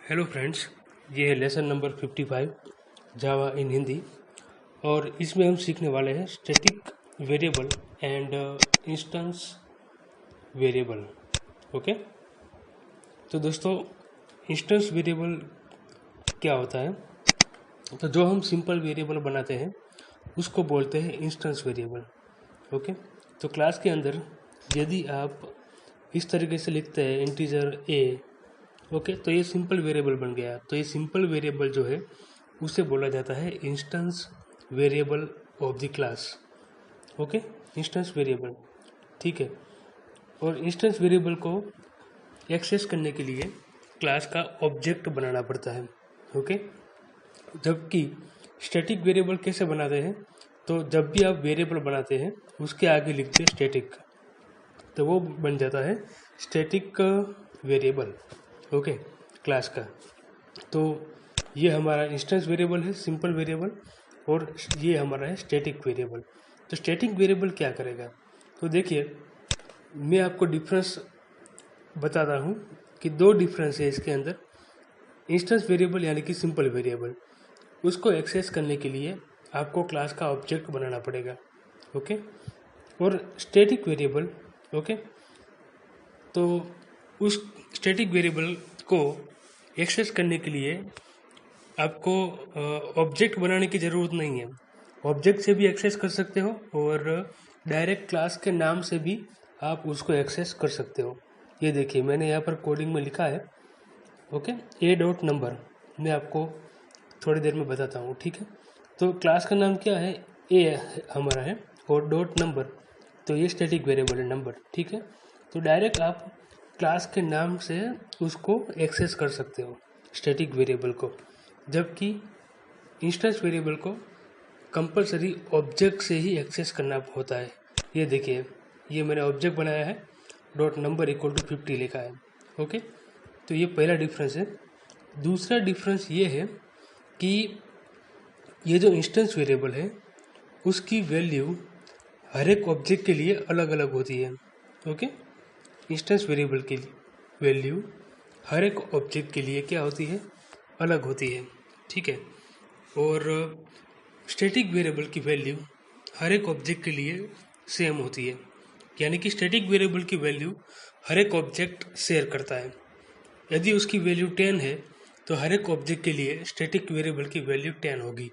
Hello friends, ये है lesson number 55 जावा इन हिंदी। और इसमें हम सीखने वाले हैं static variable and instance variable. Okay, तो दोस्तों इंस्टेंस वेरिएबल क्या होता है? तो जो हम सिंपल वेरिएबल बनाते हैं उसको बोलते हैं इंस्टेंस वेरिएबल। ओके, तो क्लास के अंदर यदि आप इस तरीके से लिखते हैं इंटीजर ए, ओके, तो ये सिंपल वेरिएबल बन गया। तो ये सिंपल वेरिएबल जो है उसे बोला जाता है instance variable of the class. Okay, instance variable, ठीक है। और इंस्टेंस वेरिएबल को एक्सेस करने के लिए क्लास का ऑब्जेक्ट बनाना पड़ता है। ओके, जबकि स्टैटिक वेरिएबल कैसे बनाते हैं? तो जब भी आप वेरिएबल बनाते हैं उसके आगे लिखते हैं स्टैटिक, तो वो बन जाता है स्टैटिक वेरिएबल। ओके, क्लास का। तो ये हमारा इंस्टेंस वेरिएबल है, सिंपल वेरिएबल, और ये हमारा है स्टैटिक वेरिएबल। तो स्टैटिक वेरिएबल क्या करेगा? तो देखिए, मैं आपको डिफरेंस बताता हूँ कि दो डिफरेंस है इसके अंदर। इंस्टेंस वेरिएबल यानी कि सिंपल वेरिएबल, उसको एक्सेस करने के लिए आपको क्लास का ऑब्जेक्ट बनाना पड़ेगा। ओके, और स्टैटिक वेरिएबल, ओके, तो उस स्टैटिक वेरिएबल को एक्सेस करने के लिए आपको ऑब्जेक्ट बनाने की ज़रूरत नहीं है। ऑब्जेक्ट से भी एक्सेस कर सकते हो और डायरेक्ट क्लास के नाम से भी आप उसको एक्सेस कर सकते हो। ये देखिए, मैंने यहाँ पर कोडिंग में लिखा है, ओके, ए डॉट नंबर। मैं आपको थोड़ी देर में बताता हूँ, ठीक है। तो क्लास का नाम क्या है? ए हमारा है, और डॉट नंबर, तो ये स्टैटिक वेरिएबल है, नंबर, ठीक है। तो डायरेक्ट आप क्लास के नाम से उसको एक्सेस कर सकते हो, स्टैटिक वेरिएबल को। जबकि इंस्टेंस वेरिएबल को कंपलसरी ऑब्जेक्ट से ही एक्सेस करना होता है। ये देखिए, ये मैंने ऑब्जेक्ट बनाया है, डॉट नंबर इक्वल टू 50 लिखा है। ओके, तो ये पहला डिफरेंस है। दूसरा डिफरेंस ये है कि ये जो इंस्टेंस वेरिएबल है उसकी वैल्यू हर एक ऑब्जेक्ट के लिए अलग अलग होती है। ओके, इंस्टेंस वेरिएबल की वैल्यू हर एक ऑब्जेक्ट के लिए क्या होती है? अलग होती है, ठीक है। और स्टैटिक वेरिएबल की वैल्यू हर एक ऑब्जेक्ट के लिए सेम होती है, यानी कि स्टैटिक वेरिएबल की वैल्यू हर एक ऑब्जेक्ट शेयर करता है। यदि उसकी वैल्यू 10 है तो हर एक ऑब्जेक्ट के लिए स्टैटिक वेरिएबल की वैल्यू 10 होगी।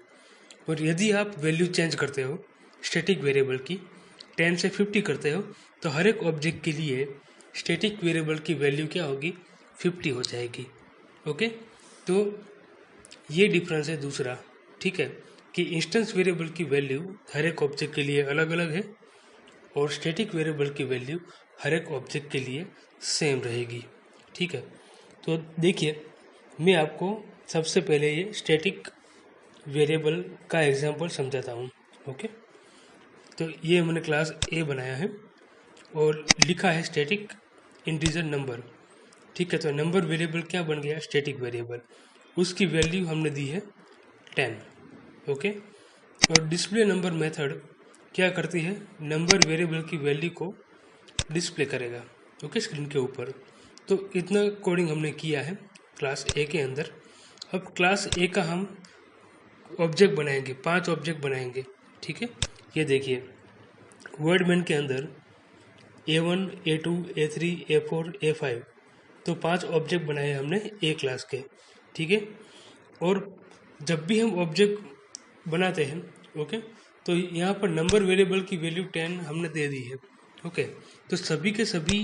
और यदि आप वैल्यू चेंज करते हो स्टैटिक वेरिएबल की, 10 से 50 करते हो, तो हर एक ऑब्जेक्ट के लिए स्टैटिक वेरिएबल की वैल्यू क्या होगी? 50 हो जाएगी। ओके, तो ये डिफरेंस है दूसरा, ठीक है, कि इंस्टेंस वेरिएबल की वैल्यू हर एक ऑब्जेक्ट के लिए अलग अलग है और स्टैटिक वेरिएबल की वैल्यू हर एक ऑब्जेक्ट के लिए सेम रहेगी, ठीक है। तो देखिए, मैं आपको सबसे पहले ये स्टैटिक वेरिएबल का एग्जांपल समझाता हूँ। ओके, तो ये मैंने क्लास ए बनाया है और लिखा है स्टैटिक इंटीजर नंबर, ठीक है। तो नंबर वेरिएबल क्या बन गया? Static variable. उसकी वैल्यू हमने दी है 10। ओके, और डिस्प्ले नंबर मेथड क्या करती है? नंबर वेरिएबल की वैल्यू को डिस्प्ले करेगा, ओके, स्क्रीन के ऊपर। तो इतना कोडिंग हमने किया है क्लास ए के अंदर। अब क्लास ए का हम ऑब्जेक्ट बनाएंगे, 5 ऑब्जेक्ट बनाएंगे, ठीक है। ये देखिए, वर्डमैन के अंदर A1, A2, A3, A4, A5, तो 5 ऑब्जेक्ट बनाए हमने ए क्लास के, ठीक है। और जब भी हम ऑब्जेक्ट बनाते हैं, ओके, तो यहाँ पर नंबर वेरिएबल की वैल्यू 10 हमने दे दी है। ओके, तो सभी के सभी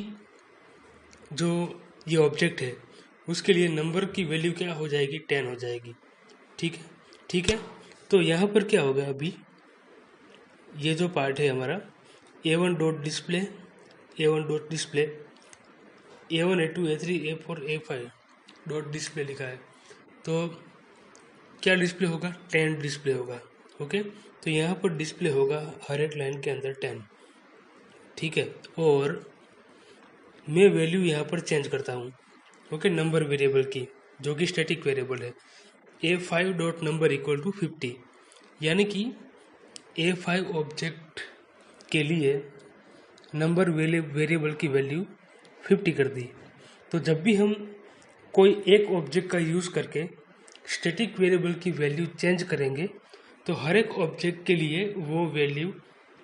जो ये ऑब्जेक्ट है उसके लिए नंबर की वैल्यू क्या हो जाएगी? 10 हो जाएगी, ठीक है, ठीक है। तो यहाँ पर क्या होगा? अभी ये जो पार्ट है हमारा A1 dot display, A1 dot display, A1, A2, A3, A4, A5 dot display लिखा है, तो क्या डिस्प्ले होगा? 10 डिस्प्ले होगा। ओके, तो यहाँ पर डिस्प्ले होगा हर एक लाइन के अंदर 10, ठीक है। और मैं वैल्यू यहाँ पर चेंज करता हूँ, ओके, नंबर वेरिएबल की, जो कि स्टैटिक वेरिएबल है। A5 dot number equal to 50, यानी कि A5 ऑब्जेक्ट के लिए नंबर वेरिएबल की वैल्यू 50 कर दी। तो जब भी हम कोई एक ऑब्जेक्ट का यूज़ करके स्टैटिक वेरिएबल की वैल्यू चेंज करेंगे तो हर एक ऑब्जेक्ट के लिए वो वैल्यू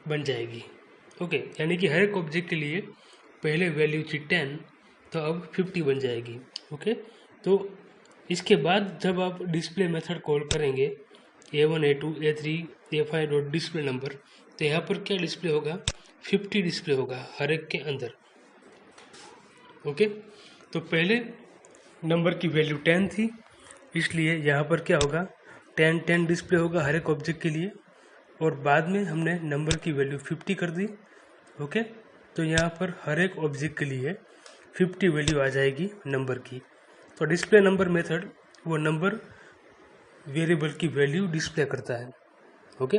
बन जाएगी। ओके, यानी कि हर एक ऑब्जेक्ट के लिए पहले वैल्यू थी 10 तो अब 50 बन जाएगी। ओके, तो इसके बाद जब आप डिस्प्ले मेथड कॉल करेंगे A1 A2 A3 A5 dot display number, तो यहाँ पर क्या डिस्प्ले होगा, 50 डिस्प्ले होगा हर एक के अंदर। ओके, तो पहले नंबर की वैल्यू 10 थी, इसलिए यहाँ पर क्या होगा, 10 डिस्प्ले होगा हर एक ऑब्जेक्ट के लिए, और बाद में हमने नंबर की वैल्यू 50 कर दी। ओके, तो यहाँ पर हर एक ऑब्जेक्ट के लिए 50 वैल्यू आ जाएगी नंबर की। तो डिस्प्ले नंबर मेथड वो नंबर वेरिएबल की वैल्यू डिस्प्ले करता है। ओके,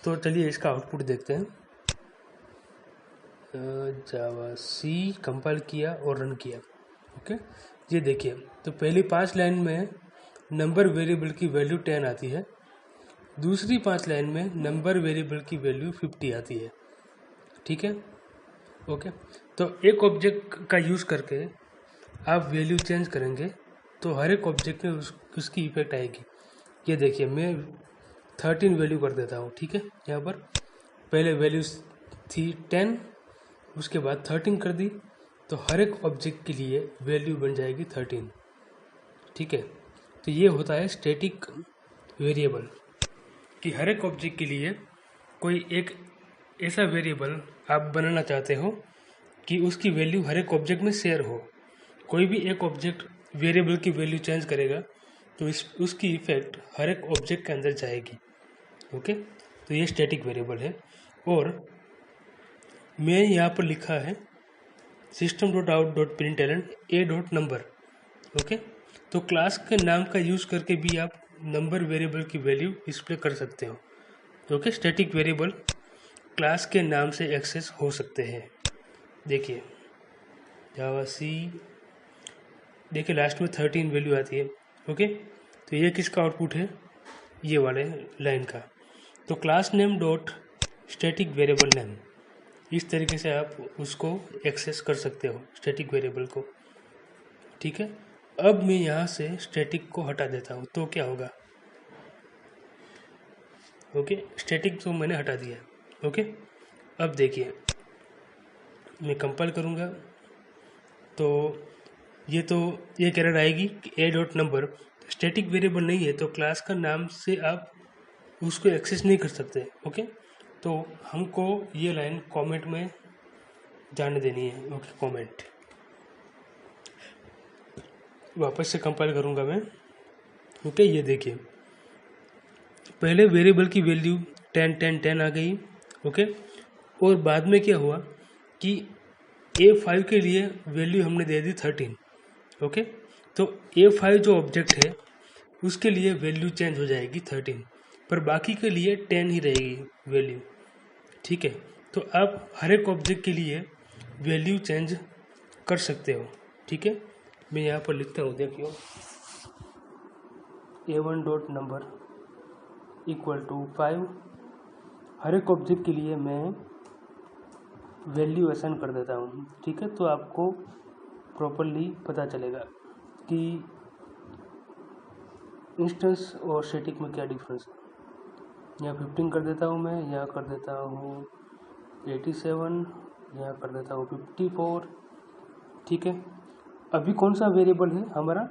तो चलिए इसका आउटपुट देखते हैं। जावा सी कंपाइल किया और रन किया। ओके, ये देखिए, तो पहली 5 लाइन में नंबर वेरिएबल की वैल्यू 10 आती है, दूसरी 5 लाइन में नंबर वेरिएबल की वैल्यू 50 आती है। ठीक है, ओके, तो एक ऑब्जेक्ट का यूज़ करके आप वैल्यू चेंज करेंगे तो हर एक ऑब्जेक्ट में उसकी इफेक्ट आएगी। ये देखिए, मैं 13 वैल्यू कर देता हूँ। ठीक है, यहाँ पर पहले वैल्यू थी 10, उसके बाद 13 कर दी, तो हर एक ऑब्जेक्ट के लिए वैल्यू बन जाएगी 13। ठीक है, तो ये होता है स्टैटिक वेरिएबल, कि हर एक ऑब्जेक्ट के लिए कोई एक ऐसा वेरिएबल आप बनाना चाहते हो कि उसकी वैल्यू हर एक ऑब्जेक्ट में शेयर हो। कोई भी एक ऑब्जेक्ट वेरिएबल की वैल्यू चेंज करेगा तो उसकी इफेक्ट हर एक ऑब्जेक्ट के अंदर जाएगी। ओके, तो ये स्टैटिक वेरिएबल है। और मैं यहाँ पर लिखा है system.out.println a.number। ओके, तो क्लास के नाम का यूज़ करके भी आप नंबर वेरिएबल की वैल्यू डिस्प्ले कर सकते हो। ओके, स्टैटिक वेरिएबल क्लास के नाम से एक्सेस हो सकते हैं। देखिए जावा सी, देखिए लास्ट में 13 वैल्यू आती है। ओके, तो ये किसका आउटपुट है, ये वाले लाइन का। तो class name dot static variable name, इस तरीके से आप उसको एक्सेस कर सकते हो स्टैटिक वेरिएबल को। ठीक है, अब मैं यहाँ से स्टैटिक को हटा देता हूँ तो क्या होगा। ओके, स्टैटिक तो मैंने हटा दिया। ओके, अब देखिए मैं कंपाइल करूँगा तो ये एरर आएगी कि a.number स्टैटिक वेरिएबल नहीं है, तो क्लास का नाम से आप उसको एक्सेस नहीं कर सकते। ओके, तो हमको ये लाइन कमेंट में जाने देनी है। ओके, कमेंट वापस से कंपाइल करूँगा मैं। ओके, ये देखिए, पहले वेरिएबल की वैल्यू 10 आ गई। ओके, और बाद में क्या हुआ कि A5 के लिए वैल्यू हमने दे दी 13। ओके, तो A5 जो ऑब्जेक्ट है उसके लिए वैल्यू चेंज हो जाएगी 13, पर बाकी के लिए 10 ही रहेगी वैल्यू। ठीक है, तो आप हर एक ऑब्जेक्ट के लिए वैल्यू चेंज कर सकते हो। ठीक है, मैं यहाँ पर लिखता हूँ, देखिए A1.number = 5, हर एक ऑब्जेक्ट के लिए मैं वैल्यू असाइन कर देता हूँ। ठीक है, तो आपको प्रॉपरली पता चलेगा कि इंस्टेंस और स्टैटिक में क्या डिफरेंस है। यहाँ 15 कर देता हूँ मैं, यहाँ कर देता हूँ 87, यहाँ कर देता हूँ 54। ठीक है, अभी कौन सा वेरिएबल है हमारा,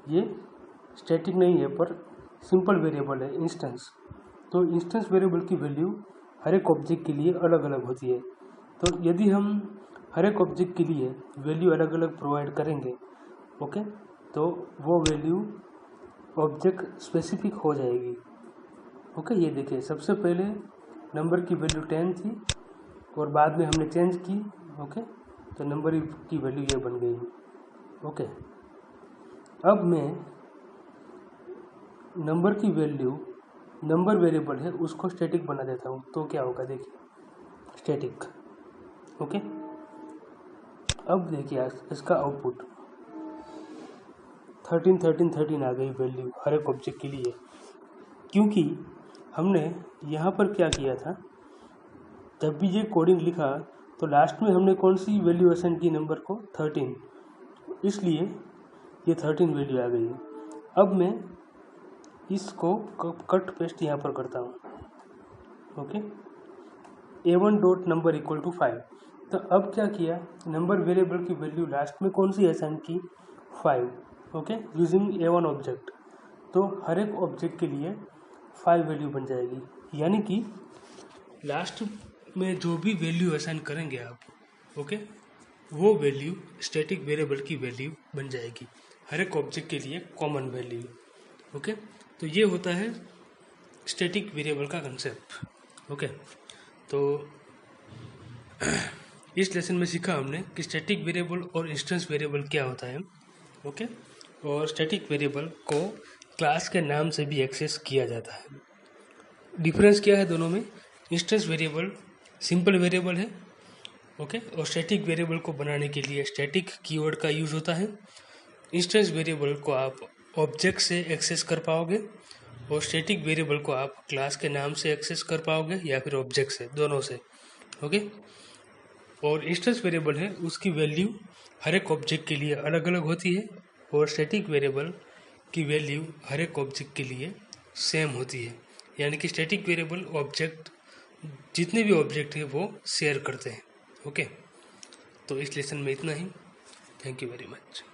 ये स्टैटिक नहीं है पर सिंपल वेरिएबल है, इंस्टेंस। तो इंस्टेंस वेरिएबल की वैल्यू हर एक ऑब्जेक्ट के लिए अलग अलग होती है। तो यदि हम हर एक ऑब्जेक्ट के लिए वैल्यू अलग अलग प्रोवाइड करेंगे, ओके, तो वो वैल्यू ऑब्जेक्ट स्पेसिफिक हो जाएगी। ओके, ये देखिए, सबसे पहले नंबर की वैल्यू 10 थी और बाद में हमने चेंज की। ओके, तो नंबर की वैल्यू ये बन गई। ओके, अब मैं नंबर की वैल्यू, नंबर वेरिएबल है उसको स्टैटिक बना देता हूँ, तो क्या होगा, देखिए स्टैटिक। ओके, अब देखिए इसका आउटपुट 13 आ गई वैल्यू हर एक ऑब्जेक्ट के लिए, क्योंकि हमने यहाँ पर क्या किया था, जब भी ये कोडिंग लिखा तो लास्ट में हमने कौन सी वैल्यू असाइन की नंबर को, 13। इसलिए ये 13 वैल्यू आ गई है। अब मैं इसको कट पेस्ट यहाँ पर करता हूँ। Okay, a1 dot number equal to 5। तो अब क्या किया, नंबर वेरिएबल की वैल्यू लास्ट में कौन सी असाइन की, 5। Okay, using a1 object. तो हर एक ऑब्जेक्ट के लिए 5 वैल्यू बन जाएगी, यानी कि लास्ट में जो भी वैल्यू असाइन करेंगे आप, ओके, वो वैल्यू स्टैटिक वेरिएबल की वैल्यू बन जाएगी, हर एक ऑब्जेक्ट के लिए कॉमन वैल्यू। ओके, तो ये होता है स्टैटिक वेरिएबल का कंसेप्ट। ओके, तो इस लेसन में सीखा हमने कि स्टैटिक वेरिएबल और इंस्टेंस वेरिएबल क्या होता है। ओके, और स्टैटिक वेरिएबल को क्लास के नाम से भी एक्सेस किया जाता है। डिफरेंस क्या है दोनों में, इंस्टेंस वेरिएबल सिंपल वेरिएबल है। ओके, और स्टैटिक वेरिएबल को बनाने के लिए स्टैटिक कीवर्ड का यूज़ होता है। इंस्टेंस वेरिएबल को आप ऑब्जेक्ट से एक्सेस कर पाओगे और स्टैटिक वेरिएबल को आप क्लास के नाम से एक्सेस कर पाओगे या फिर ऑब्जेक्ट से, दोनों से। ओके, और इंस्टेंस वेरिएबल है उसकी वैल्यू हर एक ऑब्जेक्ट के लिए अलग अलग होती है और स्टैटिक वेरिएबल की वैल्यू हर एक ऑब्जेक्ट के लिए सेम होती है, यानी कि स्टैटिक वेरिएबल ऑब्जेक्ट जितने भी ऑब्जेक्ट है वो शेयर करते हैं। ओके, तो इस लेसन में इतना ही। Thank you very much.